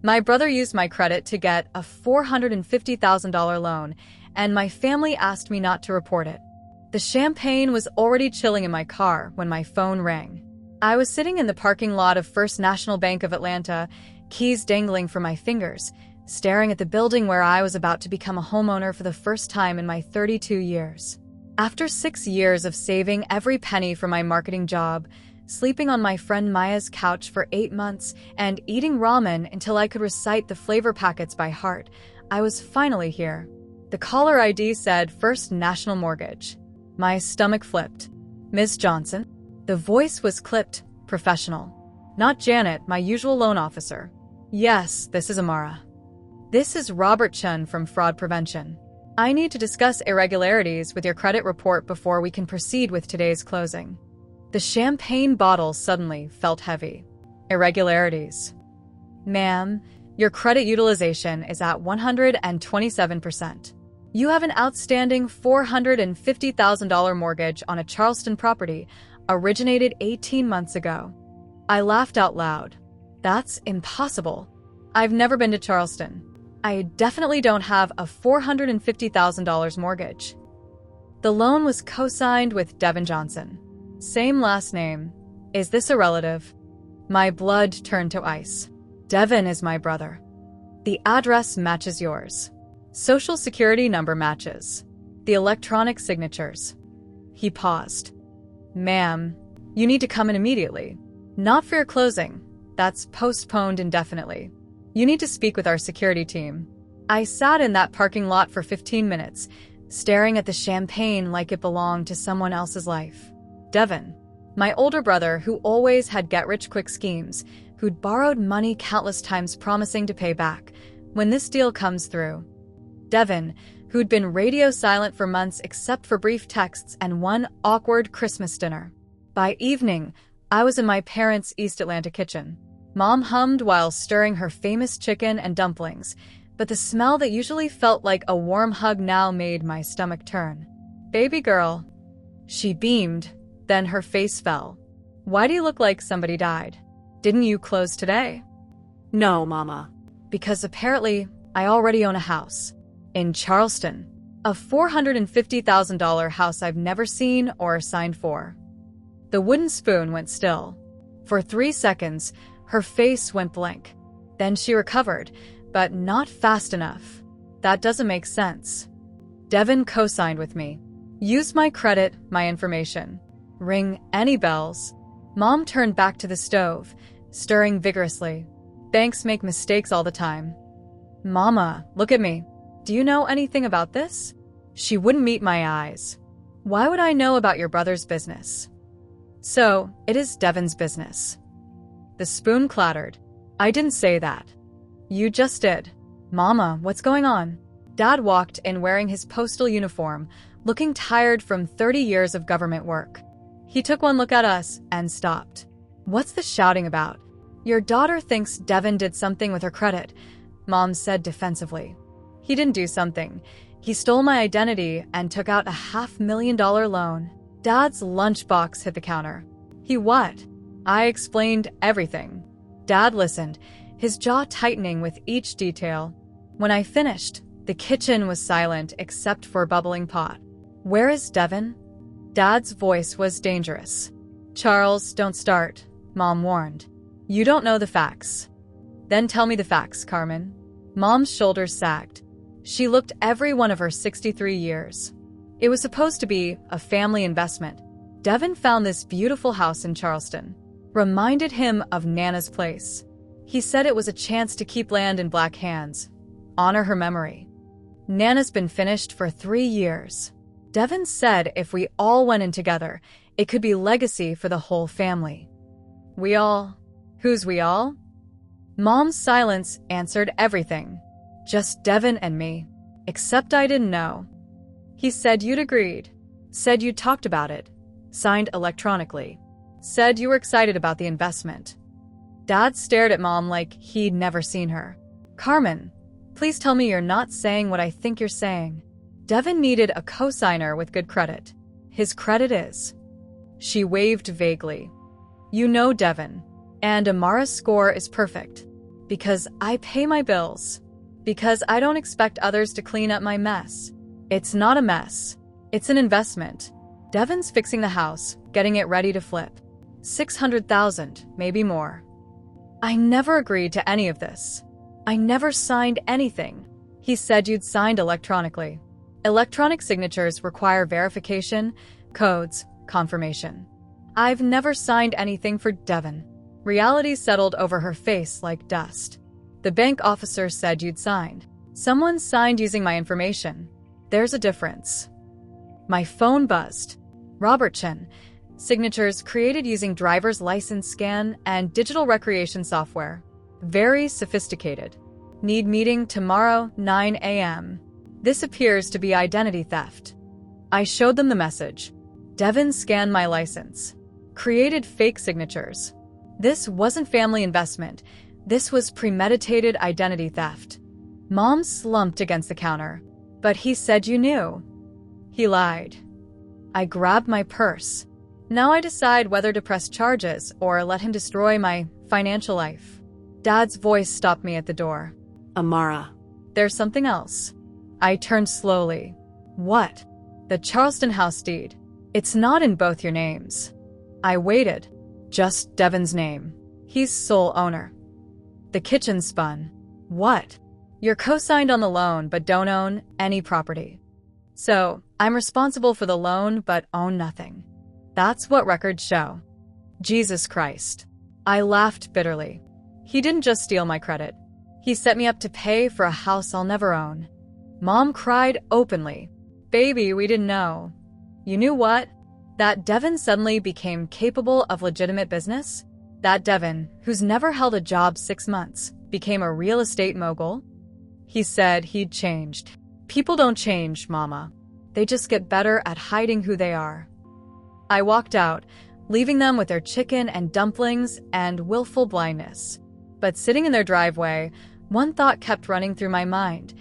My brother used my credit to get a $450,000 loan, and my family asked me not to report it. The champagne was already chilling in my car when my phone rang. I was sitting in the parking lot of First National Bank of Atlanta, keys dangling from my fingers, staring at the building where I was about to become a homeowner for the first time in my 32 years. After 6 years of saving every penny for my marketing job, sleeping on my friend Maya's couch for 8 months, and eating ramen until I could recite the flavor packets by heart, I was finally here. The caller ID said First National Mortgage. My stomach flipped. Ms. Johnson? The voice was clipped, professional. Not Janet, my usual loan officer. Yes, this is Amara. This is Robert Chun from Fraud Prevention. I need to discuss irregularities with your credit report before we can proceed with today's closing. The champagne bottle suddenly felt heavy. Irregularities. Ma'am, your credit utilization is at 127%. You have an outstanding $450,000 mortgage on a Charleston property originated 18 months ago. I laughed out loud. That's impossible. I've never been to Charleston. I definitely don't have a $450,000 mortgage. The loan was co-signed with Devin Johnson. Same last name. Is this a relative? My blood turned to ice. Devin is my brother. The address matches yours. Social security number matches. The electronic signatures. He paused. Ma'am, you need to come in immediately. Not for your closing. That's postponed indefinitely. You need to speak with our security team. I sat in that parking lot for 15 minutes, staring at the champagne like it belonged to someone else's life. Devin, my older brother who always had get-rich-quick schemes, who'd borrowed money countless times promising to pay back when this deal comes through. Devin, who'd been radio silent for months except for brief texts and one awkward Christmas dinner. By evening, I was in my parents' East Atlanta kitchen. Mom hummed while stirring her famous chicken and dumplings, but the smell that usually felt like a warm hug now made my stomach turn. Baby girl. She beamed, then her face fell. Why do you look like somebody died? Didn't you close today? No, Mama. Because apparently I already own a house. In Charleston. A $450,000 house I've never seen or signed for. The wooden spoon went still. For 3 seconds, her face went blank. Then she recovered, but not fast enough. That doesn't make sense. Devin co-signed with me. Use my credit, my information. Ring any bells. Mom turned back to the stove, stirring vigorously. Banks make mistakes all the time. Mama, look at me. Do you know anything about this? She wouldn't meet my eyes. Why would I know about your brother's business? So, it is Devin's business. The spoon clattered. I didn't say that. You just did. Mama, what's going on? Dad walked in wearing his postal uniform, looking tired from 30 years of government work. He took one look at us and stopped. What's the shouting about? Your daughter thinks Devin did something with her credit, Mom said defensively. He didn't do something. He stole my identity and took out a $500,000 loan. Dad's lunchbox hit the counter. He what? I explained everything. Dad listened, his jaw tightening with each detail. When I finished, the kitchen was silent except for a bubbling pot. Where is Devin? Dad's voice was dangerous. Charles, don't start, Mom warned. You don't know the facts. Then tell me the facts, Carmen. Mom's shoulders sagged. She looked every one of her 63 years. It was supposed to be a family investment. Devin found this beautiful house in Charleston. Reminded him of Nana's place. He said it was a chance to keep land in Black hands. Honor her memory. Nana's been finished for 3 years. Devin said if we all went in together, it could be legacy for the whole family. We all? Who's we all? Mom's silence answered everything. Just Devin and me. Except I didn't know. He said you'd agreed. Said you'd talked about it. Signed electronically. Said you were excited about the investment. Dad stared at Mom like he'd never seen her. Carmen, please tell me you're not saying what I think you're saying. Devin needed a co-signer with good credit. His credit is. She waved vaguely. You know Devin. And Amara's score is perfect. Because I pay my bills. Because I don't expect others to clean up my mess. It's not a mess. It's an investment. Devin's fixing the house, getting it ready to flip. $600,000, maybe more. I never agreed to any of this. I never signed anything. He said you'd signed electronically. Electronic signatures require verification, codes, confirmation. I've never signed anything for Devin. Reality settled over her face like dust. The bank officer said you'd signed. Someone signed using my information. There's a difference. My phone buzzed. Robert Chen. Signatures created using driver's license scan and digital recreation software. Very sophisticated. Need meeting tomorrow, 9 a.m. This appears to be identity theft. I showed them the message. Devin scanned my license. Created fake signatures. This wasn't family investment. This was premeditated identity theft. Mom slumped against the counter. But he said you knew. He lied. I grabbed my purse. Now I decide whether to press charges or let him destroy my financial life. Dad's voice stopped me at the door. Amara. There's something else. I turned slowly. What? The Charleston house deed. It's not in both your names. I waited. Just Devin's name. He's sole owner. The kitchen spun. What? You're co-signed on the loan but don't own any property. So, I'm responsible for the loan but own nothing. That's what records show. Jesus Christ. I laughed bitterly. He didn't just steal my credit. He set me up to pay for a house I'll never own. Mom cried openly. Baby, we didn't know. You knew what? That Devin suddenly became capable of legitimate business? That Devin, who's never held a job 6 months, became a real estate mogul? He said he'd changed. People don't change, Mama. They just get better at hiding who they are. I walked out, leaving them with their chicken and dumplings and willful blindness. But sitting in their driveway, one thought kept running through my mind.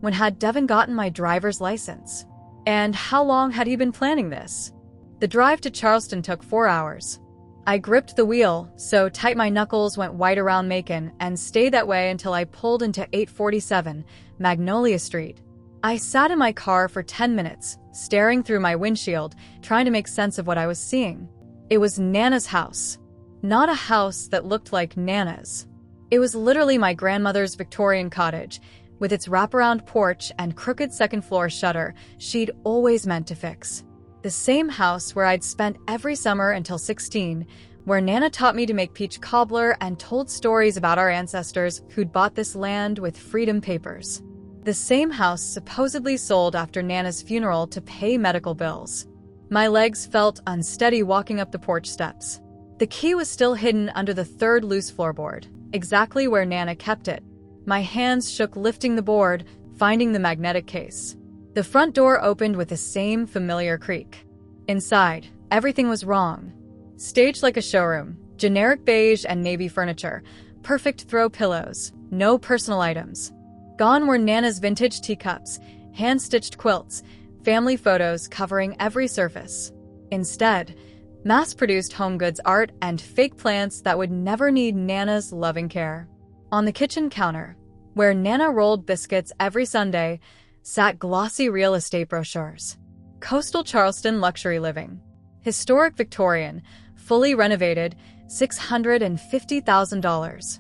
When had Devin gotten my driver's license? And how long had he been planning this? The drive to Charleston took 4 hours. I gripped the wheel so tight my knuckles went white around Macon and stayed that way until I pulled into 847 Magnolia Street. I sat in my car for 10 minutes, staring through my windshield, trying to make sense of what I was seeing. It was Nana's house. Not a house that looked like Nana's. It was literally my grandmother's Victorian cottage, with its wraparound porch and crooked second-floor shutter she'd always meant to fix. The same house where I'd spent every summer until 16, where Nana taught me to make peach cobbler and told stories about our ancestors who'd bought this land with freedom papers. The same house supposedly sold after Nana's funeral to pay medical bills. My legs felt unsteady walking up the porch steps. The key was still hidden under the third loose floorboard, exactly where Nana kept it. My hands shook lifting the board, finding the magnetic case. The front door opened with the same familiar creak. Inside, everything was wrong. Staged like a showroom, generic beige and navy furniture, perfect throw pillows, no personal items. Gone were Nana's vintage teacups, hand-stitched quilts, family photos covering every surface. Instead, mass-produced home goods art and fake plants that would never need Nana's loving care. On the kitchen counter, where Nana rolled biscuits every Sunday, sat glossy real estate brochures. Coastal Charleston luxury living. Historic Victorian, fully renovated, $650,000.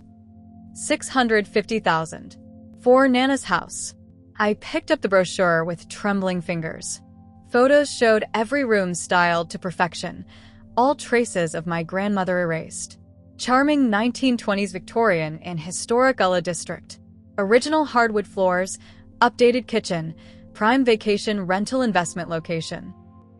$650,000. For Nana's house. I picked up the brochure with trembling fingers. Photos showed every room styled to perfection, all traces of my grandmother erased. Charming 1920s Victorian in historic Gullah district. Original hardwood floors, updated kitchen, prime vacation rental investment location.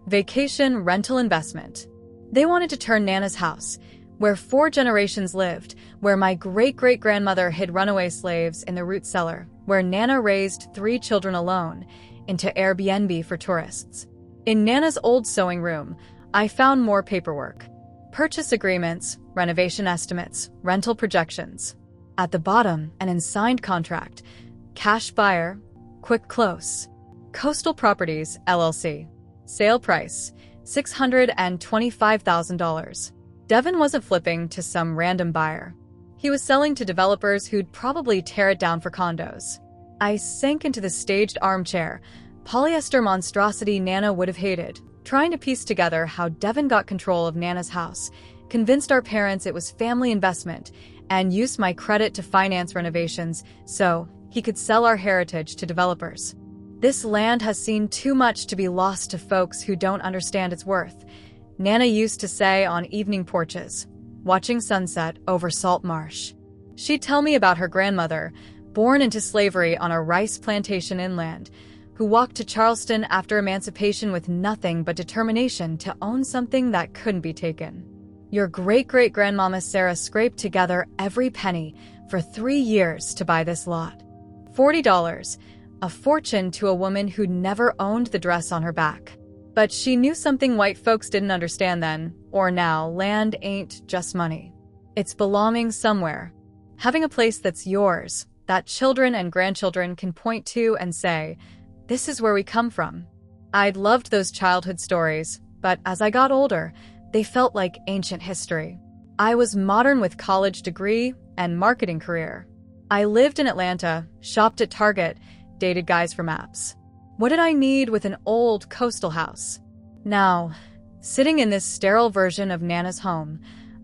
Vacation rental investment. They wanted to turn Nana's house, where 4 generations lived, where my great-great-grandmother hid runaway slaves in the root cellar, where Nana raised 3 children alone, into Airbnb for tourists. In Nana's old sewing room, I found more paperwork. Purchase agreements, renovation estimates, rental projections. At the bottom, an unsigned contract. Cash buyer, quick close. Coastal Properties, LLC. Sale price, $625,000. Devin wasn't flipping to some random buyer. He was selling to developers who'd probably tear it down for condos. I sank into the staged armchair, polyester monstrosity Nana would have hated, trying to piece together how Devin got control of Nana's house, convinced our parents it was family investment, and used my credit to finance renovations so he could sell our heritage to developers. This land has seen too much to be lost to folks who don't understand its worth, Nana used to say on evening porches, watching sunset over Salt Marsh. She'd tell me about her grandmother, born into slavery on a rice plantation inland, who walked to Charleston after emancipation with nothing but determination to own something that couldn't be taken. Your great-great-grandmama Sarah scraped together every penny for 3 years to buy this lot. $40, a fortune to a woman who'd never owned the dress on her back. But she knew something white folks didn't understand then, or now: land ain't just money. It's belonging somewhere. Having a place that's yours, that children and grandchildren can point to and say, "This is where we come from." I'd loved those childhood stories, but as I got older, they felt like ancient history. I was modern with college degree and marketing career. I lived in Atlanta, shopped at Target, dated guys for maps. What did I need with an old coastal house? Now, sitting in this sterile version of Nana's home,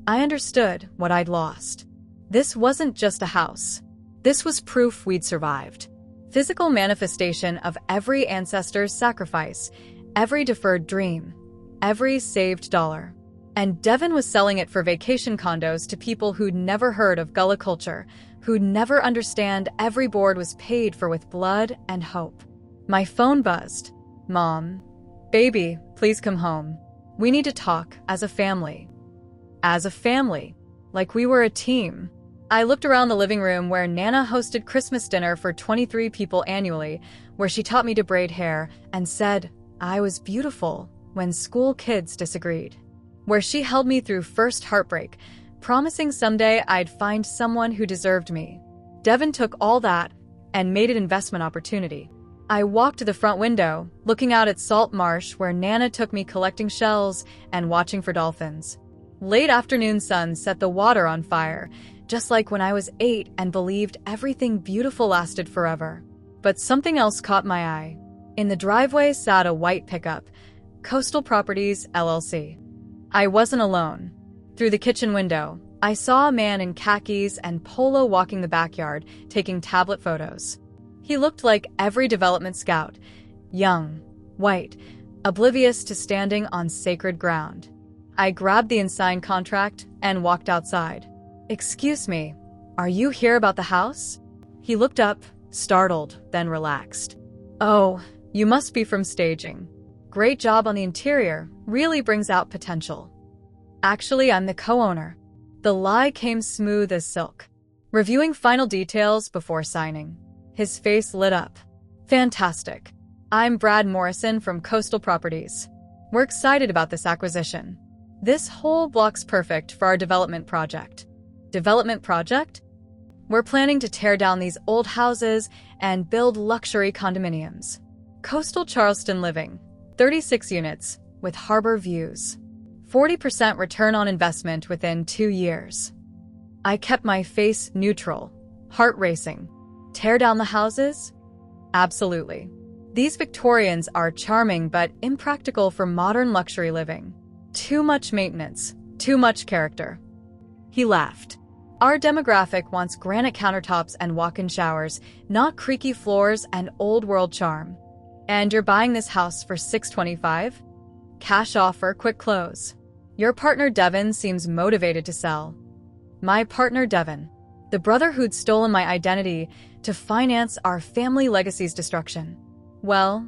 I understood what I'd lost. This wasn't just a house. This was proof we'd survived. Physical manifestation of every ancestor's sacrifice, every deferred dream, every saved dollar. And Devin was selling it for vacation condos to people who'd never heard of Gullah culture, who'd never understand every board was paid for with blood and hope. My phone buzzed. "Mom, baby, please come home. We need to talk as a family." As a family, like we were a team. I looked around the living room where Nana hosted Christmas dinner for 23 people annually, where she taught me to braid hair and said I was beautiful when school kids disagreed. Where she held me through first heartbreak, promising someday I'd find someone who deserved me. Devin took all that and made it investment opportunity. I walked to the front window, looking out at Salt Marsh where Nana took me collecting shells and watching for dolphins. Late afternoon sun set the water on fire, just like when I was 8 and believed everything beautiful lasted forever. But something else caught my eye. In the driveway sat a white pickup, Coastal Properties, LLC. I wasn't alone. Through the kitchen window, I saw a man in khakis and polo walking the backyard, taking tablet photos. He looked like every development scout, young, white, oblivious to standing on sacred ground. I grabbed the unsigned contract and walked outside. "Excuse me, are you here about the house?" He looked up, startled, then relaxed. "Oh, you must be from staging. Great job on the interior, really brings out potential." "Actually, I'm the co-owner." The lie came smooth as silk. Reviewing final details before signing. His face lit up. "Fantastic. I'm Brad Morrison from Coastal Properties. We're excited about this acquisition. This whole block's perfect for our development project." Development project? We're planning to tear down these old houses and build luxury condominiums. Coastal Charleston Living, 36 units, with harbor views. 40% return on investment within 2 years. I kept my face neutral, heart racing. Tear down the houses? Absolutely. These Victorians are charming but impractical for modern luxury living. Too much maintenance, too much character. He laughed. Our demographic wants granite countertops and walk-in showers, not creaky floors and old-world charm. And you're buying this house for $625? Cash offer, quick close. Your partner Devin seems motivated to sell. My partner Devin, the brother who'd stolen my identity to finance our family legacy's destruction. Well,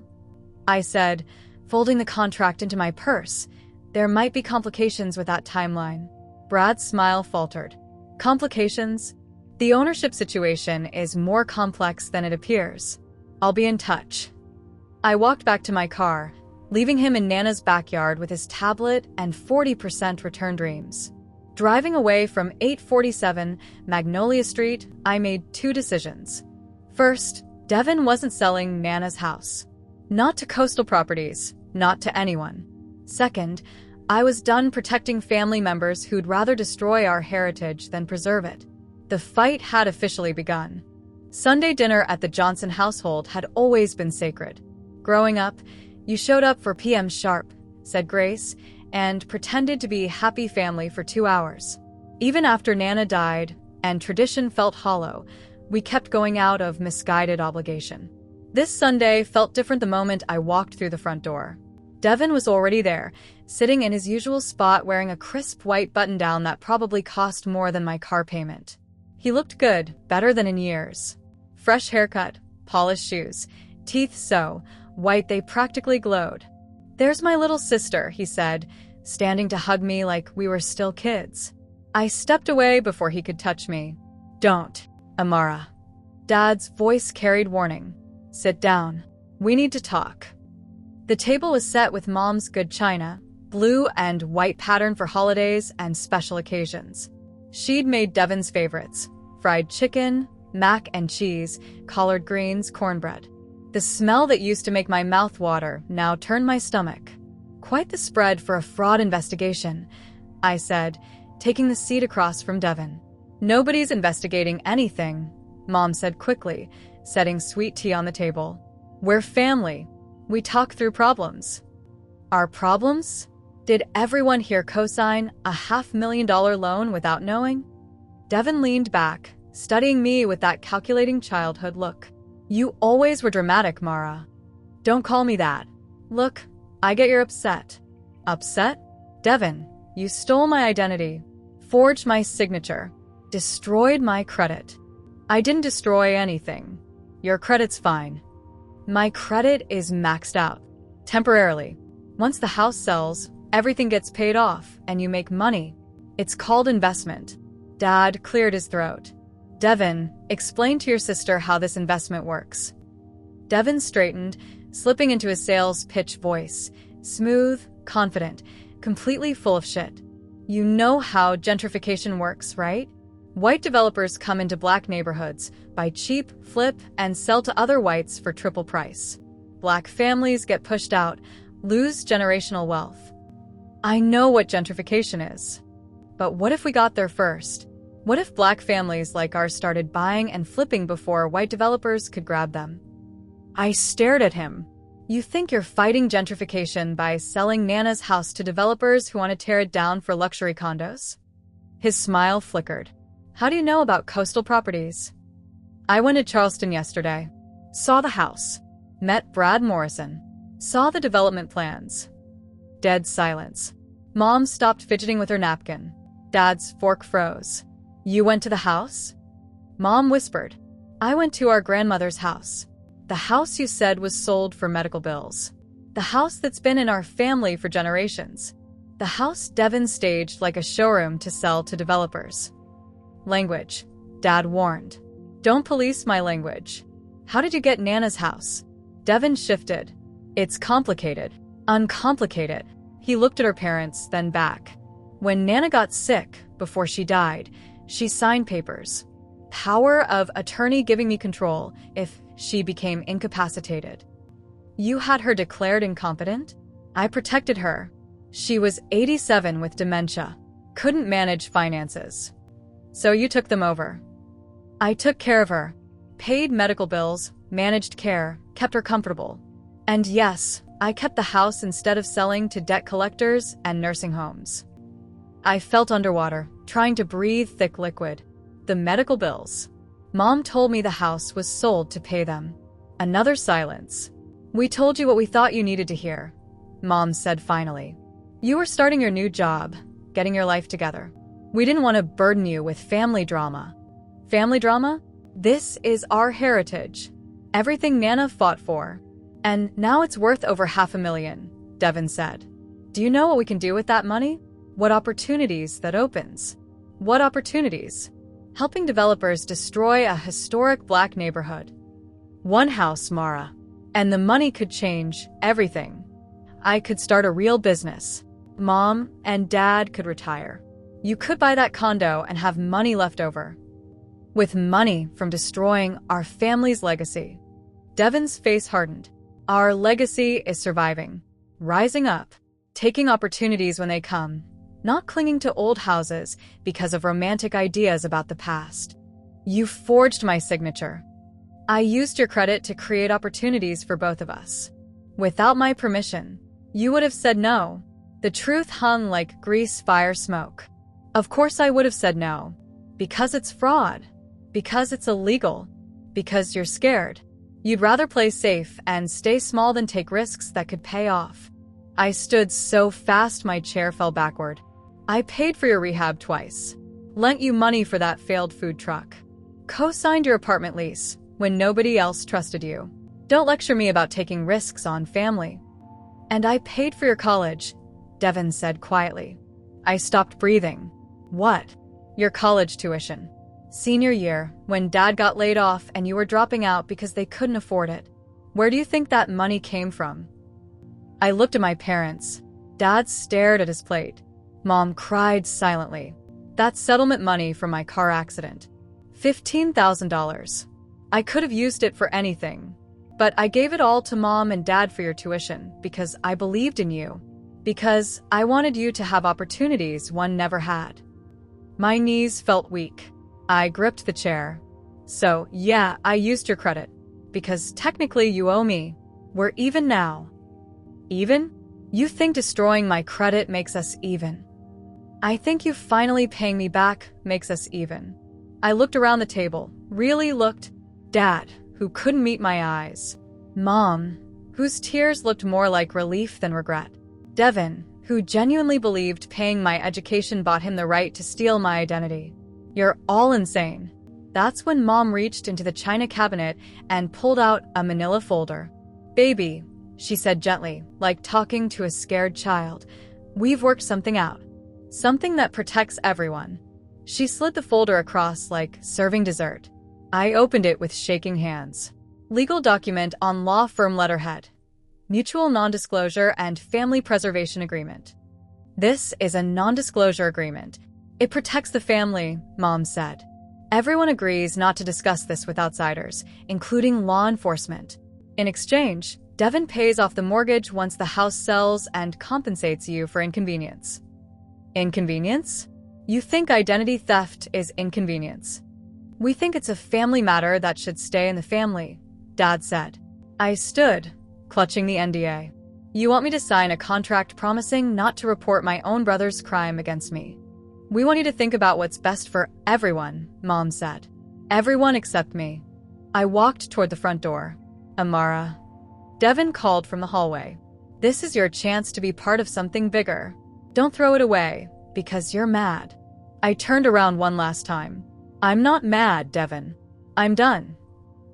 I said, folding the contract into my purse, there might be complications with that timeline. Brad's smile faltered. Complications? The ownership situation is more complex than it appears. I'll be in touch. I walked back to my car, leaving him in Nana's backyard with his tablet and 40% return dreams. Driving away from 847 Magnolia Street, I made 2 decisions. First, Devin wasn't selling Nana's house. Not to Coastal Properties, not to anyone. Second, I was done protecting family members who'd rather destroy our heritage than preserve it. The fight had officially begun. Sunday dinner at the Johnson household had always been sacred. Growing up, you showed up for PM sharp, said Grace, and pretended to be happy family for 2 hours. Even after Nana died and tradition felt hollow, we kept going out of misguided obligation. This Sunday felt different the moment I walked through the front door. Devin was already there, sitting in his usual spot wearing a crisp white button-down that probably cost more than my car payment. He looked good, better than in years. Fresh haircut, polished shoes, teeth so white they practically glowed. "There's my little sister," he said, standing to hug me like we were still kids. I stepped away before he could touch me. "Don't, Amara." Dad's voice carried warning. "Sit down. We need to talk." The table was set with Mom's good china, blue and white pattern for holidays and special occasions. She'd made Devin's favorites: fried chicken, mac and cheese, collard greens, cornbread. The smell that used to make my mouth water now turned my stomach. "Quite the spread for a fraud investigation," I said, taking the seat across from Devin. "Nobody's investigating anything," Mom said quickly, setting sweet tea on the table. "We're family. We talk through problems." "Our problems?" Did everyone here co-sign a $500,000 loan without knowing? Devin leaned back, studying me with that calculating childhood look. "You always were dramatic, Mara." "Don't call me that. Look, I get you're upset." "Upset? Devin, you stole my identity, forged my signature, destroyed my credit." "I didn't destroy anything. Your credit's fine." "My credit is maxed out. Temporarily. Once the house sells, everything gets paid off and you make money. It's called investment." Dad cleared his throat. "Devin, explain to your sister how this investment works." Devin straightened, slipping into his sales pitch voice, smooth, confident, completely full of shit. "You know how gentrification works, right? White developers come into black neighborhoods, buy cheap, flip, and sell to other whites for triple price. Black families get pushed out, lose generational wealth." "I know what gentrification is. But what if we got there first? What if black families like ours started buying and flipping before white developers could grab them?" I stared at him. "You think you're fighting gentrification by selling Nana's house to developers who want to tear it down for luxury condos?" His smile flickered. "How do you know about coastal properties?" "I went to Charleston yesterday. Saw the house. Met Brad Morrison. Saw the development plans." Dead silence. Mom stopped fidgeting with her napkin. Dad's fork froze. "You went to the house?" Mom whispered. "I went to our grandmother's house. The house you said was sold for medical bills. The house that's been in our family for generations. The house Devin staged like a showroom to sell to developers." "Language," Dad warned. "Don't police my language. How did you get Nana's house?" Devin shifted. "It's complicated. Uncomplicated." He looked at her parents, then back. "When Nana got sick, before she died, she signed papers. Power of attorney giving me control if she became incapacitated. You had her declared incompetent? I protected her. She was 87 with dementia. Couldn't manage finances. So you took them over." "I took care of her. Paid medical bills, managed care, kept her comfortable. And yes, I kept the house instead of selling to debt collectors and nursing homes." I felt underwater, trying to breathe thick liquid. The medical bills. Mom told me the house was sold to pay them. Another silence. "We told you what we thought you needed to hear," Mom said finally. "You were starting your new job, getting your life together. We didn't want to burden you with family drama." "Family drama? This is our heritage. Everything Nana fought for. And now it's worth over $500,000, Devin said. Do you know what we can do with that money? What opportunities that opens? What opportunities? Helping developers destroy a historic black neighborhood. One house, Mara. And the money could change everything. I could start a real business. Mom and Dad could retire. You could buy that condo and have money left over. With money from destroying our family's legacy." Devin's face hardened. "Our legacy is surviving, rising up, taking opportunities when they come, not clinging to old houses because of romantic ideas about the past." You forged my signature. I used your credit to create opportunities for both of us. Without my permission, you would have said no. The truth hung like grease fire smoke. Of course I would have said no. Because it's fraud. Because it's illegal. Because you're scared. You'd rather play safe and stay small than take risks that could pay off. I stood so fast my chair fell backward. I paid for your rehab twice. Lent you money for that failed food truck. Co-signed your apartment lease when nobody else trusted you. Don't lecture me about taking risks on family. And I paid for your college, Devin said quietly. I stopped breathing. What? Your college tuition. Senior year, when Dad got laid off and you were dropping out because they couldn't afford it. Where do you think that money came from? I looked at my parents. Dad stared at his plate. Mom cried silently. That's settlement money from my car accident. $15,000. I could have used it for anything. But I gave it all to Mom and Dad for your tuition because I believed in you. Because I wanted you to have opportunities one never had. My knees felt weak. I gripped the chair. So, yeah, I used your credit. Because technically you owe me. We're even now. Even? You think destroying my credit makes us even. I think you finally paying me back makes us even. I looked around the table, really looked. Dad, who couldn't meet my eyes. Mom, whose tears looked more like relief than regret. Devin, who genuinely believed paying my education bought him the right to steal my identity. You're all insane. That's when Mom reached into the china cabinet and pulled out a manila folder. Baby, she said gently, like talking to a scared child. We've worked something out. Something that protects everyone. She slid the folder across like serving dessert. I opened it with shaking hands. Legal document on law firm letterhead. Mutual non-disclosure and family preservation agreement. This is a non-disclosure agreement. It protects the family, Mom said. Everyone agrees not to discuss this with outsiders, including law enforcement. In exchange, Devin pays off the mortgage once the house sells and compensates you for inconvenience. Inconvenience? You think identity theft is inconvenience. We think it's a family matter that should stay in the family, Dad said. I stood, clutching the NDA. You want me to sign a contract promising not to report my own brother's crime against me. We want you to think about what's best for everyone, Mom said. Everyone except me. I walked toward the front door. Amara. Devin called from the hallway. This is your chance to be part of something bigger. Don't throw it away, because you're mad. I turned around one last time. I'm not mad, Devin. I'm done.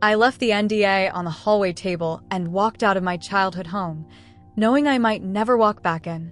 I left the NDA on the hallway table and walked out of my childhood home, knowing I might never walk back in.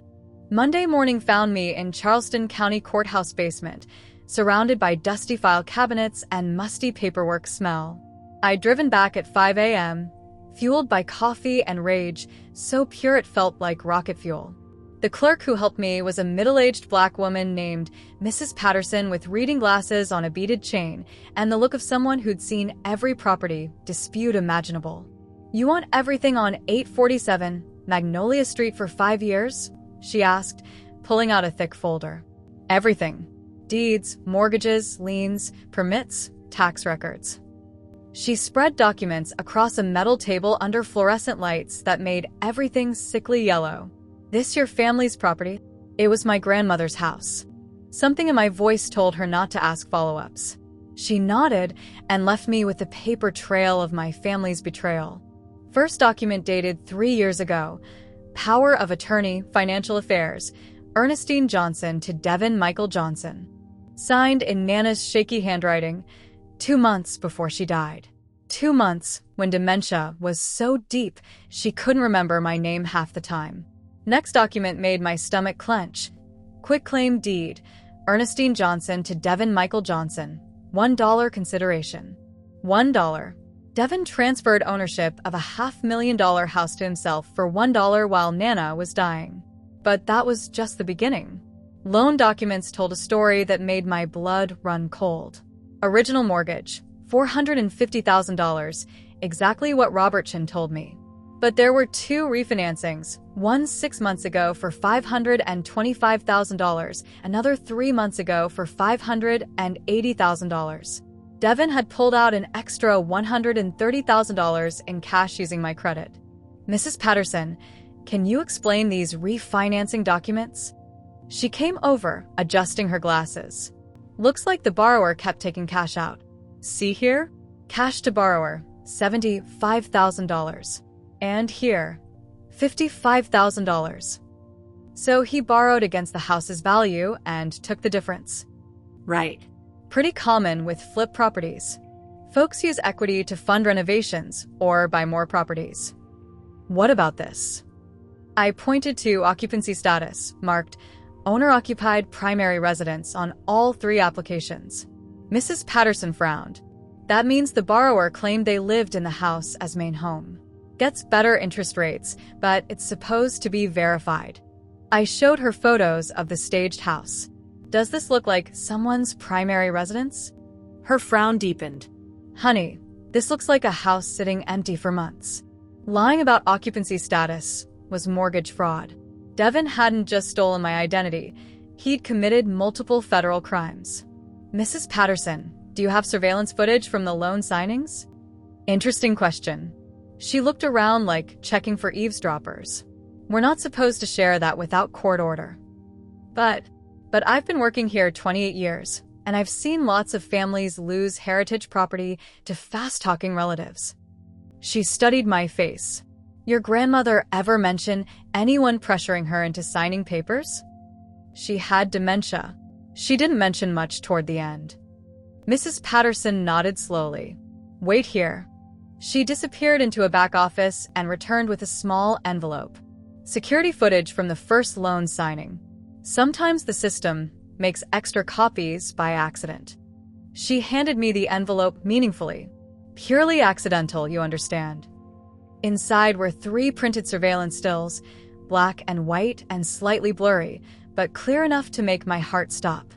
Monday morning found me in Charleston County Courthouse basement, surrounded by dusty file cabinets and musty paperwork smell. I'd driven back at 5 a.m., fueled by coffee and rage, so pure it felt like rocket fuel. The clerk who helped me was a middle-aged black woman named Mrs. Patterson with reading glasses on a beaded chain and the look of someone who'd seen every property dispute imaginable. You want everything on 847 Magnolia Street for 5 years? She asked, pulling out a thick folder. Everything. Deeds, mortgages, liens, permits, tax records. She spread documents across a metal table under fluorescent lights that made everything sickly yellow. This your family's property? It was my grandmother's house. Something in my voice told her not to ask follow-ups. She nodded and left me with the paper trail of my family's betrayal. First document dated 3 years ago. Power of attorney, financial affairs, Ernestine Johnson to Devin Michael Johnson. Signed in Nana's shaky handwriting, 2 months before she died. 2 months when dementia was so deep she couldn't remember my name half the time. Next document made my stomach clench. Quitclaim deed, Ernestine Johnson to Devin Michael Johnson. $1 consideration. $1. Devin transferred ownership of a $500,000 house to himself for $1 while Nana was dying. But that was just the beginning. Loan documents told a story that made my blood run cold. Original mortgage, $450,000, exactly what Robert Chin told me. But there were 2 refinancings, one 6 months ago for $525,000, another 3 months ago for $580,000. Devin had pulled out an extra $130,000 in cash using my credit. Mrs. Patterson, can you explain these refinancing documents? She came over, adjusting her glasses. Looks like the borrower kept taking cash out. See here? Cash to borrower, $75,000. And here, $55,000. So he borrowed against the house's value and took the difference. Right. Pretty common with flip properties. Folks use equity to fund renovations or buy more properties. What about this? I pointed to occupancy status, marked owner-occupied primary residence on all 3 applications. Mrs. Patterson frowned. That means the borrower claimed they lived in the house as main home. Gets better interest rates, but it's supposed to be verified. I showed her photos of the staged house. Does this look like someone's primary residence? Her frown deepened. Honey, this looks like a house sitting empty for months. Lying about occupancy status was mortgage fraud. Devin hadn't just stolen my identity. He'd committed multiple federal crimes. Mrs. Patterson, do you have surveillance footage from the loan signings? Interesting question. She looked around like checking for eavesdroppers. We're not supposed to share that without court order. But I've been working here 28 years, and I've seen lots of families lose heritage property to fast-talking relatives. She studied my face. Your grandmother ever mention anyone pressuring her into signing papers? She had dementia. She didn't mention much toward the end. Mrs. Patterson nodded slowly. Wait here. She disappeared into a back office and returned with a small envelope. Security footage from the first loan signing. Sometimes the system makes extra copies by accident. She handed me the envelope meaningfully. Purely accidental, you understand. Inside were 3 printed surveillance stills, black and white and slightly blurry, but clear enough to make my heart stop.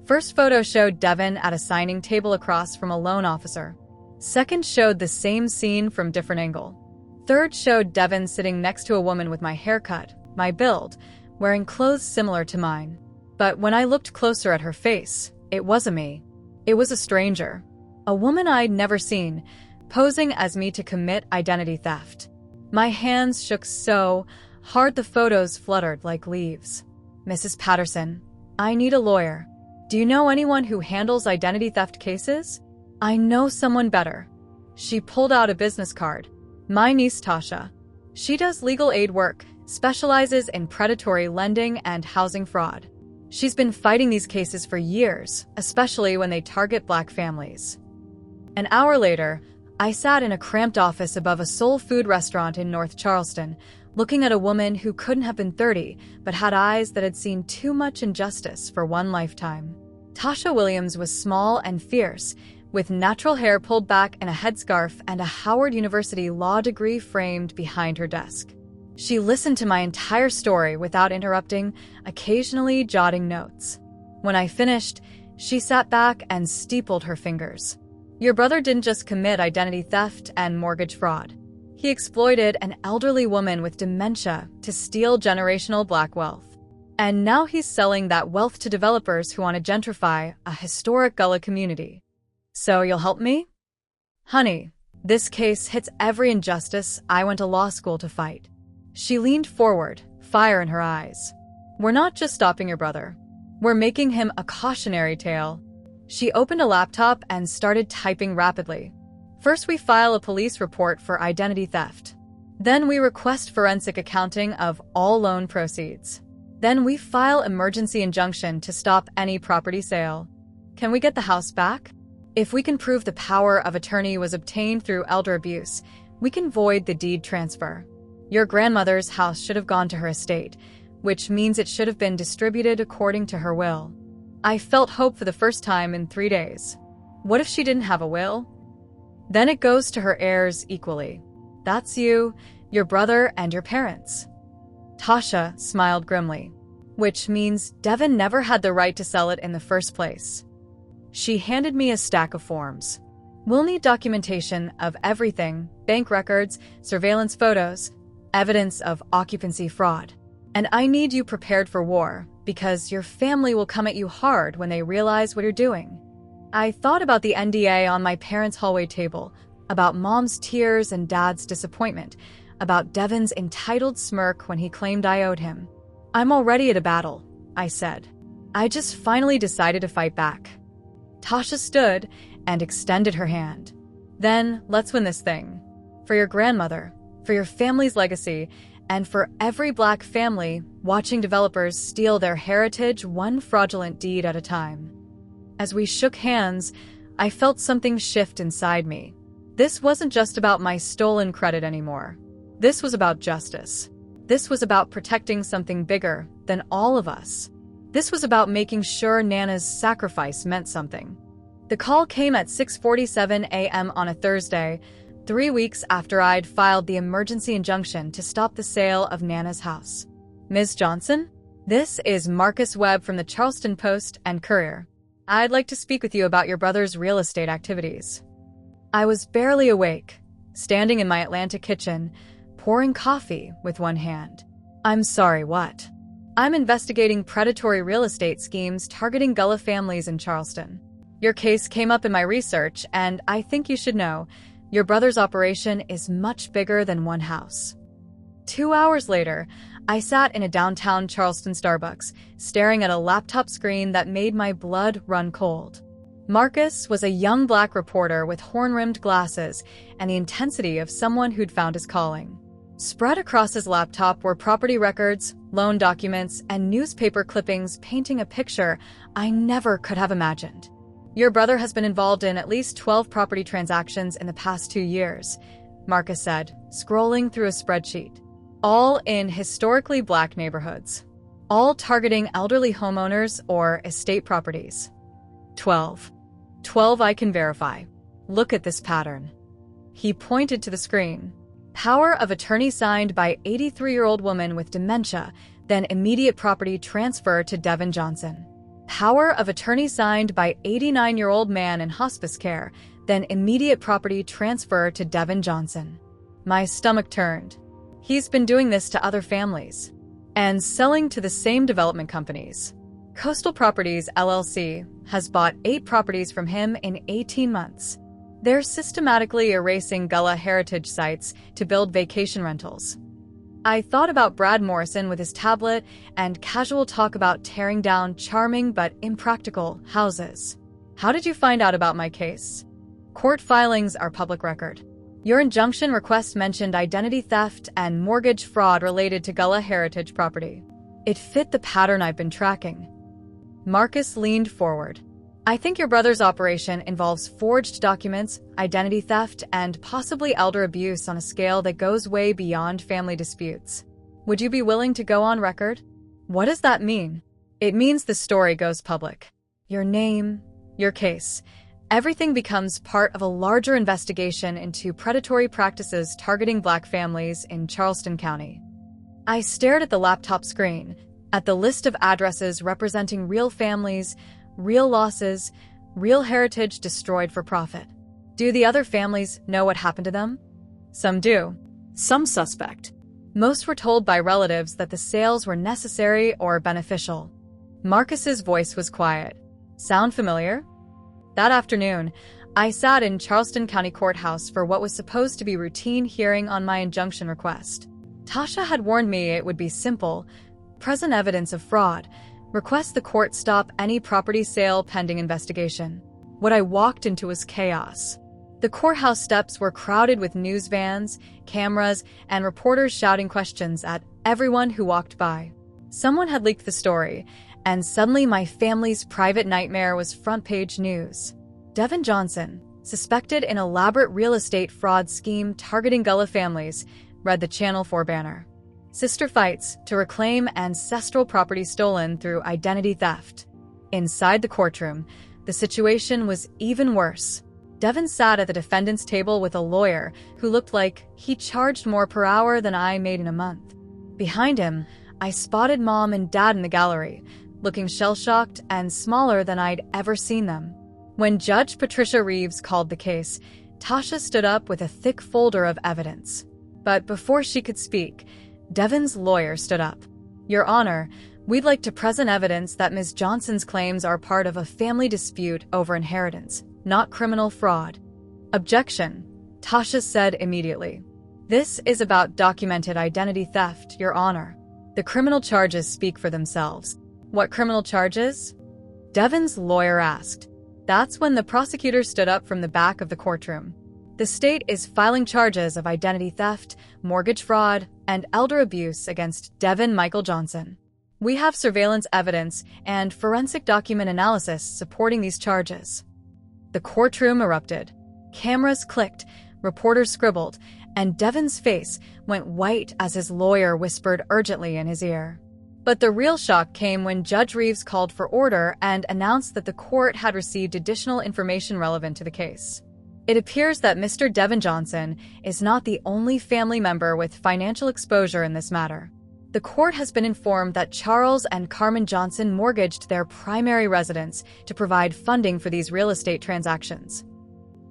First photo showed Devin at a signing table across from a loan officer. Second showed the same scene from different angle. Third showed Devin sitting next to a woman with my haircut, my build, wearing clothes similar to mine. But when I looked closer at her face, it wasn't me. It was a stranger. A woman I'd never seen, posing as me to commit identity theft. My hands shook so hard the photos fluttered like leaves. Mrs. Patterson, I need a lawyer. Do you know anyone who handles identity theft cases? I know someone better. She pulled out a business card. My niece Tasha. She does legal aid work, specializes in predatory lending and housing fraud. She's been fighting these cases for years, especially when they target Black families. An hour later, I sat in a cramped office above a soul food restaurant in North Charleston, looking at a woman who couldn't have been 30, but had eyes that had seen too much injustice for one lifetime. Tasha Williams was small and fierce, with natural hair pulled back in a headscarf and a Howard University law degree framed behind her desk. She listened to my entire story without interrupting, occasionally jotting notes. When I finished, she sat back and steepled her fingers. Your brother didn't just commit identity theft and mortgage fraud. He exploited an elderly woman with dementia to steal generational Black wealth. And now he's selling that wealth to developers who want to gentrify a historic Gullah community. So you'll help me? Honey, this case hits every injustice I went to law school to fight. She leaned forward, fire in her eyes. We're not just stopping your brother. We're making him a cautionary tale. She opened a laptop and started typing rapidly. First, we file a police report for identity theft. Then we request forensic accounting of all loan proceeds. Then we file emergency injunction to stop any property sale. Can we get the house back? If we can prove the power of attorney was obtained through elder abuse, we can void the deed transfer. Your grandmother's house should have gone to her estate, which means it should have been distributed according to her will. I felt hope for the first time in 3 days. What if she didn't have a will? Then it goes to her heirs equally. That's you, your brother, and your parents. Tasha smiled grimly, which means Devin never had the right to sell it in the first place. She handed me a stack of forms. We'll need documentation of everything, bank records, surveillance photos, evidence of occupancy fraud. And I need you prepared for war, because your family will come at you hard when they realize what you're doing. I thought about the NDA on my parents' hallway table, about Mom's tears and Dad's disappointment, about Devin's entitled smirk when he claimed I owed him. I'm already at a battle, I said. I just finally decided to fight back. Tasha stood and extended her hand. Then, let's win this thing. For your grandmother, for your family's legacy, and for every Black family watching developers steal their heritage one fraudulent deed at a time. As we shook hands, I felt something shift inside me. This wasn't just about my stolen credit anymore. This was about justice. This was about protecting something bigger than all of us. This was about making sure Nana's sacrifice meant something. The call came at 6:47 a.m. on a Thursday, 3 weeks after I'd filed the emergency injunction to stop the sale of Nana's house. Ms. Johnson, this is Marcus Webb from the Charleston Post and Courier. I'd like to speak with you about your brother's real estate activities. I was barely awake, standing in my Atlanta kitchen, pouring coffee with one hand. I'm sorry, what? I'm investigating predatory real estate schemes targeting Gullah families in Charleston. Your case came up in my research, and I think you should know, your brother's operation is much bigger than one house. 2 hours later, I sat in a downtown Charleston Starbucks, staring at a laptop screen that made my blood run cold. Marcus was a young Black reporter with horn-rimmed glasses and the intensity of someone who'd found his calling. Spread across his laptop were property records, loan documents, and newspaper clippings painting a picture I never could have imagined. Your brother has been involved in at least 12 property transactions in the past 2 years, Marcus said, scrolling through a spreadsheet. All in historically Black neighborhoods. All targeting elderly homeowners or estate properties. 12. 12 I can verify. Look at this pattern. He pointed to the screen. Power of attorney signed by 83-year-old woman with dementia, then immediate property transfer to Devin Johnson. Power of attorney signed by 89-year-old man in hospice care, then immediate property transfer to Devin Johnson. My stomach turned. He's been doing this to other families and selling to the same development companies. Coastal Properties, LLC, has bought 8 properties from him in 18 months. They're systematically erasing Gullah heritage sites to build vacation rentals. I thought about Brad Morrison with his tablet and casual talk about tearing down charming but impractical houses. How did you find out about my case? Court filings are public record. Your injunction request mentioned identity theft and mortgage fraud related to Gullah heritage property. It fit the pattern I've been tracking. Marcus leaned forward. I think your brother's operation involves forged documents, identity theft, and possibly elder abuse on a scale that goes way beyond family disputes. Would you be willing to go on record? What does that mean? It means the story goes public. Your name, your case. Everything becomes part of a larger investigation into predatory practices targeting Black families in Charleston County. I stared at the laptop screen, at the list of addresses representing real families, real losses, real heritage destroyed for profit. Do the other families know what happened to them? Some do. Some suspect. Most were told by relatives that the sales were necessary or beneficial. Marcus's voice was quiet. Sound familiar? That afternoon, I sat in Charleston County Courthouse for what was supposed to be routine hearing on my injunction request. Tasha had warned me it would be simple, present evidence of fraud, request the court stop any property sale pending investigation. What I walked into was chaos. The courthouse steps were crowded with news vans, cameras, and reporters shouting questions at everyone who walked by. Someone had leaked the story, and suddenly my family's private nightmare was front-page news. Devin Johnson, suspected in elaborate real estate fraud scheme targeting Gullah families, read the Channel 4 banner. Sister fights to reclaim ancestral property stolen through identity theft. Inside the courtroom, the situation was even worse. Devin sat at the defendant's table with a lawyer who looked like he charged more per hour than I made in a month. Behind him, I spotted Mom and Dad in the gallery, looking shell-shocked and smaller than I'd ever seen them. When Judge Patricia Reeves called the case, Tasha stood up with a thick folder of evidence. But before she could speak, Devin's lawyer stood up. Your Honor, We'd like to present evidence that Ms. Johnson's claims are part of a family dispute over inheritance, not criminal fraud. Objection, Tasha said immediately. This is about documented identity theft, Your Honor. The criminal charges speak for themselves. What criminal charges? Devin's lawyer asked. That's when the prosecutor stood up from the back of the courtroom. The state is filing charges of identity theft, mortgage fraud, and elder abuse against Devin Michael Johnson. We have surveillance evidence and forensic document analysis supporting these charges. The courtroom erupted. Cameras clicked, reporters scribbled, and Devin's face went white as his lawyer whispered urgently in his ear. But the real shock came when Judge Reeves called for order and announced that the court had received additional information relevant to the case. It appears that Mr. Devin Johnson is not the only family member with financial exposure in this matter. The court has been informed that Charles and Carmen Johnson mortgaged their primary residence to provide funding for these real estate transactions.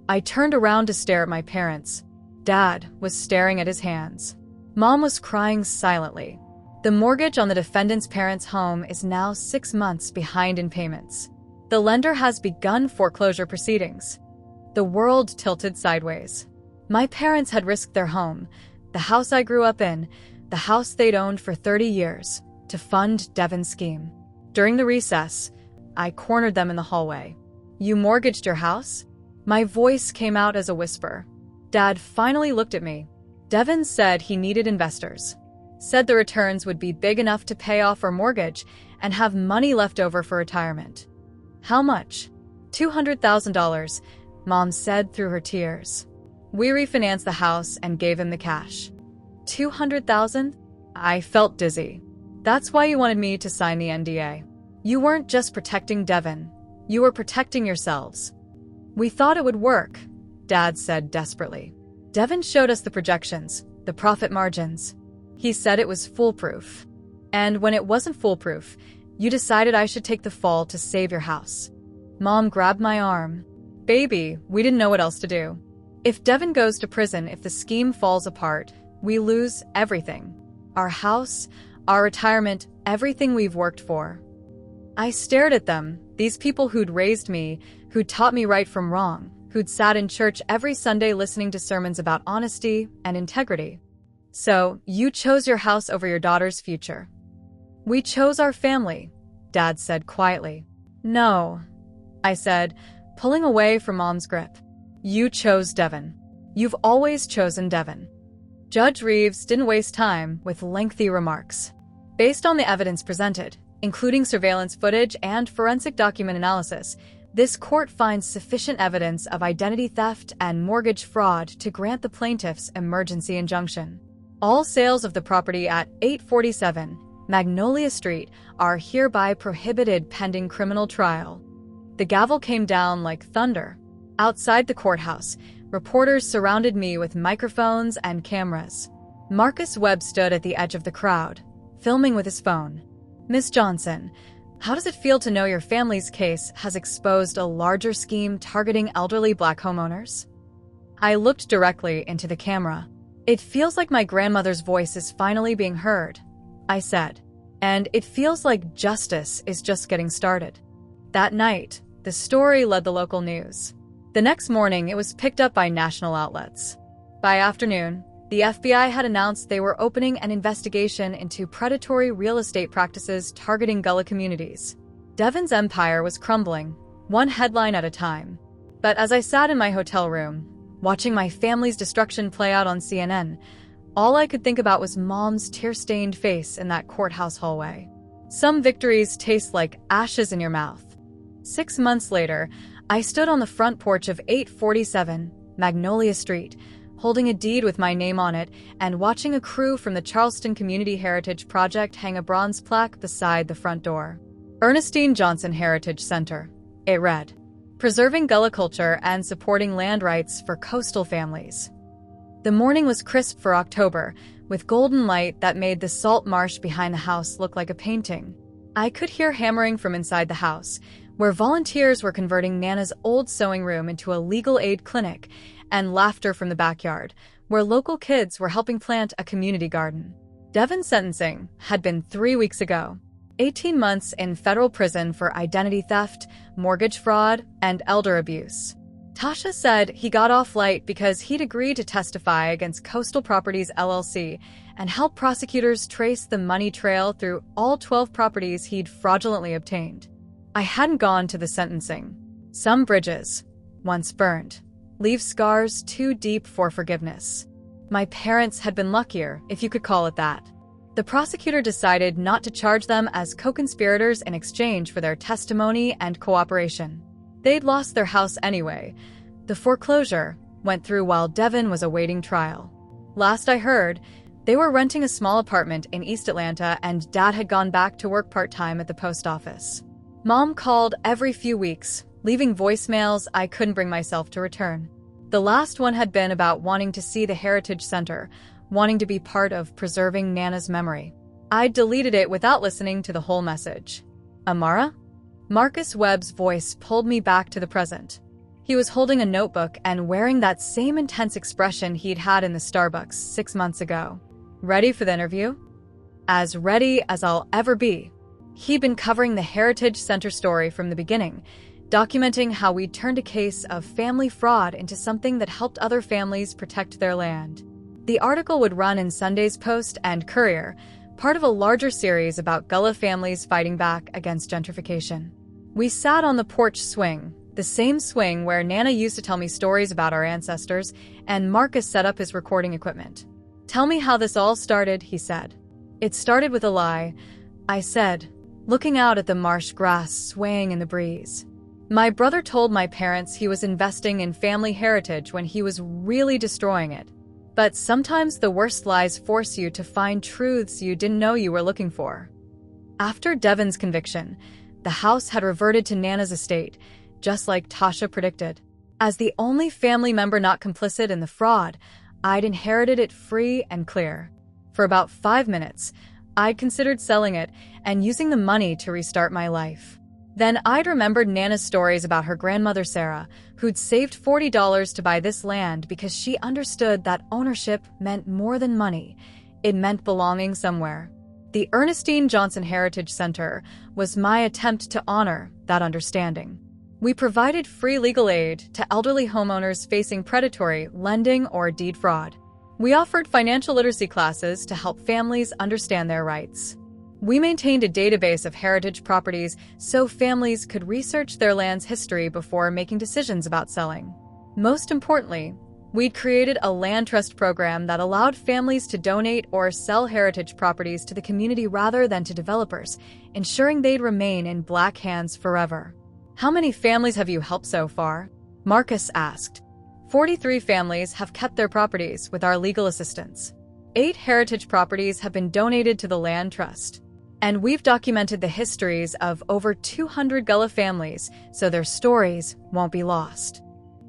I turned around to stare at my parents. Dad was staring at his hands. Mom was crying silently. The mortgage on the defendant's parents' home is now 6 months behind in payments. The lender has begun foreclosure proceedings. The world tilted sideways. My parents had risked their home, the house I grew up in, the house they'd owned for 30 years, to fund Devin's scheme. During the recess, I cornered them in the hallway. You mortgaged your house? My voice came out as a whisper. Dad finally looked at me. Devin said he needed investors. Said the returns would be big enough to pay off our mortgage and have money left over for retirement. How much? $200,000, Mom said through her tears. We refinanced the house and gave him the cash. $200,000? I felt dizzy. That's why you wanted me to sign the NDA. You weren't just protecting Devin. You were protecting yourselves. We thought it would work, Dad said desperately. Devin showed us the projections, the profit margins. He said it was foolproof. And when it wasn't foolproof, you decided I should take the fall to save your house. Mom grabbed my arm. Baby, we didn't know what else to do. If Devin goes to prison, if the scheme falls apart, we lose everything. Our house, our retirement, everything we've worked for. I stared at them, these people who'd raised me, who'd taught me right from wrong, who'd sat in church every Sunday listening to sermons about honesty and integrity. So, you chose your house over your daughter's future. We chose our family, Dad said quietly. No, I said, pulling away from Mom's grip. You chose Devin. You've always chosen Devin. Judge Reeves didn't waste time with lengthy remarks. Based on the evidence presented, including surveillance footage and forensic document analysis, this court finds sufficient evidence of identity theft and mortgage fraud to grant the plaintiff's emergency injunction. All sales of the property at 847 Magnolia Street are hereby prohibited pending criminal trial. The gavel came down like thunder. Outside the courthouse, reporters surrounded me with microphones and cameras. Marcus Webb stood at the edge of the crowd, filming with his phone. Ms. Johnson, how does it feel to know your family's case has exposed a larger scheme targeting elderly Black homeowners? I looked directly into the camera. It feels like my grandmother's voice is finally being heard, I said. And it feels like justice is just getting started. That night, the story led the local news. The next morning, it was picked up by national outlets. By afternoon, the FBI had announced they were opening an investigation into predatory real estate practices targeting Gullah communities. Devin's empire was crumbling, one headline at a time. But as I sat in my hotel room, watching my family's destruction play out on CNN, all I could think about was Mom's tear-stained face in that courthouse hallway. Some victories taste like ashes in your mouth. 6 months later, I stood on the front porch of 847 Magnolia Street, holding a deed with my name on it and watching a crew from the Charleston Community Heritage Project hang a bronze plaque beside the front door. Ernestine Johnson Heritage Center, it read. Preserving Gullah culture and supporting land rights for coastal families. The morning was crisp for October, with golden light that made the salt marsh behind the house look like a painting. I could hear hammering from inside the house, where volunteers were converting Nana's old sewing room into a legal aid clinic, and laughter from the backyard, where local kids were helping plant a community garden. Devin's sentencing had been 3 weeks ago. 18 months in federal prison for identity theft, mortgage fraud, and elder abuse. Tasha said he got off light because he'd agreed to testify against Coastal Properties LLC and help prosecutors trace the money trail through all 12 properties he'd fraudulently obtained. I hadn't gone to the sentencing. Some bridges, once burned, leave scars too deep for forgiveness. My parents had been luckier, if you could call it that. The prosecutor decided not to charge them as co-conspirators in exchange for their testimony and cooperation. They'd lost their house anyway. The foreclosure went through while Devin was awaiting trial. Last I heard, they were renting a small apartment in East Atlanta and Dad had gone back to work part-time at the post office. Mom called every few weeks, leaving voicemails I couldn't bring myself to return. The last one had been about wanting to see the Heritage Center, wanting to be part of preserving Nana's memory. I deleted it without listening to the whole message. Amara? Marcus Webb's voice pulled me back to the present. He was holding a notebook and wearing that same intense expression he'd had in the Starbucks 6 months ago. Ready for the interview? As ready as I'll ever be. He'd been covering the Heritage Center story from the beginning, documenting how we'd turned a case of family fraud into something that helped other families protect their land. The article would run in Sunday's Post and Courier, part of a larger series about Gullah families fighting back against gentrification. We sat on the porch swing, the same swing where Nana used to tell me stories about our ancestors, and Marcus set up his recording equipment. "Tell me how this all started," he said. "It started with a lie," I said, looking out at the marsh grass swaying in the breeze. My brother told my parents he was investing in family heritage when he was really destroying it. But sometimes the worst lies force you to find truths you didn't know you were looking for. After Devin's conviction, the house had reverted to Nana's estate, just like Tasha predicted. As the only family member not complicit in the fraud, I'd inherited it free and clear. For about 5 minutes, I'd considered selling it and using the money to restart my life. Then I'd remembered Nana's stories about her grandmother Sarah, who'd saved $40 to buy this land because she understood that ownership meant more than money. It meant belonging somewhere. The Ernestine Johnson Heritage Center was my attempt to honor that understanding. We provided free legal aid to elderly homeowners facing predatory lending or deed fraud. We offered financial literacy classes to help families understand their rights. We maintained a database of heritage properties so families could research their land's history before making decisions about selling. Most importantly, we'd created a land trust program that allowed families to donate or sell heritage properties to the community rather than to developers, ensuring they'd remain in Black hands forever. "How many families have you helped so far?" Marcus asked. 43 families have kept their properties with our legal assistance. 8 heritage properties have been donated to the land trust. And we've documented the histories of over 200 Gullah families so their stories won't be lost.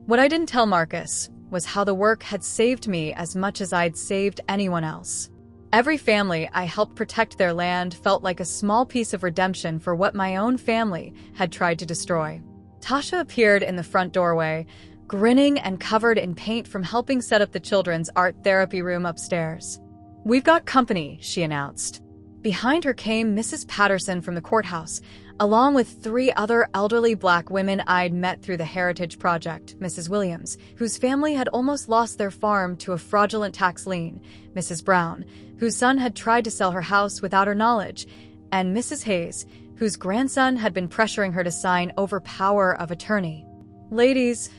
What I didn't tell Marcus was how the work had saved me as much as I'd saved anyone else. Every family I helped protect their land felt like a small piece of redemption for what my own family had tried to destroy. Tasha appeared in the front doorway, grinning and covered in paint from helping set up the children's art therapy room upstairs. "We've got company," she announced. Behind her came Mrs. Patterson from the courthouse, along with 3 other elderly Black women I'd met through the Heritage Project, Mrs. Williams, whose family had almost lost their farm to a fraudulent tax lien, Mrs. Brown, whose son had tried to sell her house without her knowledge, and Mrs. Hayes, whose grandson had been pressuring her to sign over power of attorney. "Ladies,"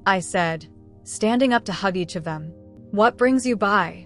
I said, standing up to hug each of them, "what brings you by?"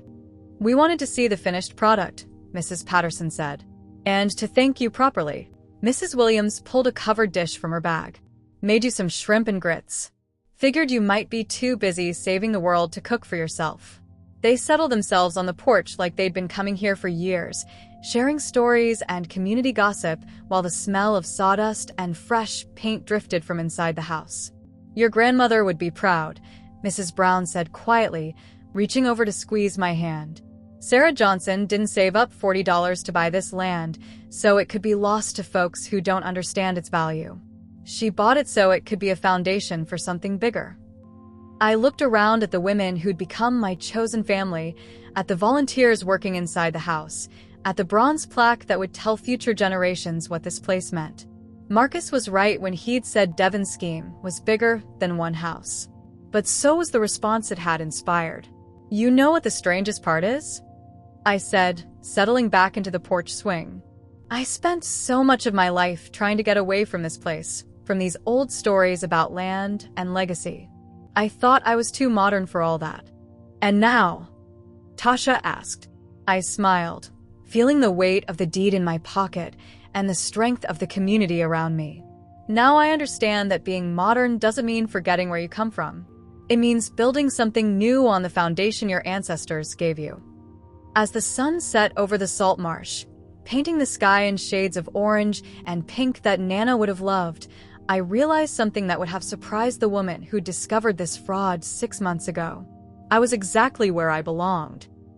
"We wanted to see the finished product," Mrs. Patterson said. "And to thank you properly." Mrs. Williams pulled a covered dish from her bag. "Made you some shrimp and grits. Figured you might be too busy saving the world to cook for yourself." They settled themselves on the porch like they'd been coming here for years, sharing stories and community gossip while the smell of sawdust and fresh paint drifted from inside the house. "Your grandmother would be proud," Mrs. Brown said quietly, reaching over to squeeze my hand. "Sarah Johnson didn't save up $40 to buy this land so it could be lost to folks who don't understand its value. She bought it so it could be a foundation for something bigger." I looked around at the women who'd become my chosen family, at the volunteers working inside the house, at the bronze plaque that would tell future generations what this place meant. Marcus was right when he'd said Devon's scheme was bigger than one house. But so was the response it had inspired. "You know what the strangest part is?" I said, settling back into the porch swing. "I spent so much of my life trying to get away from this place, from these old stories about land and legacy. I thought I was too modern for all that. And now?" Tasha asked. I smiled, feeling the weight of the deed in my pocket and the strength of the community around me. "Now I understand that being modern doesn't mean forgetting where you come from. It means building something new on the foundation your ancestors gave you." As the sun set over the salt marsh, painting the sky in shades of orange and pink that Nana would have loved, I realized something that would have surprised the woman who discovered this fraud 6 months ago. I was exactly where I belonged,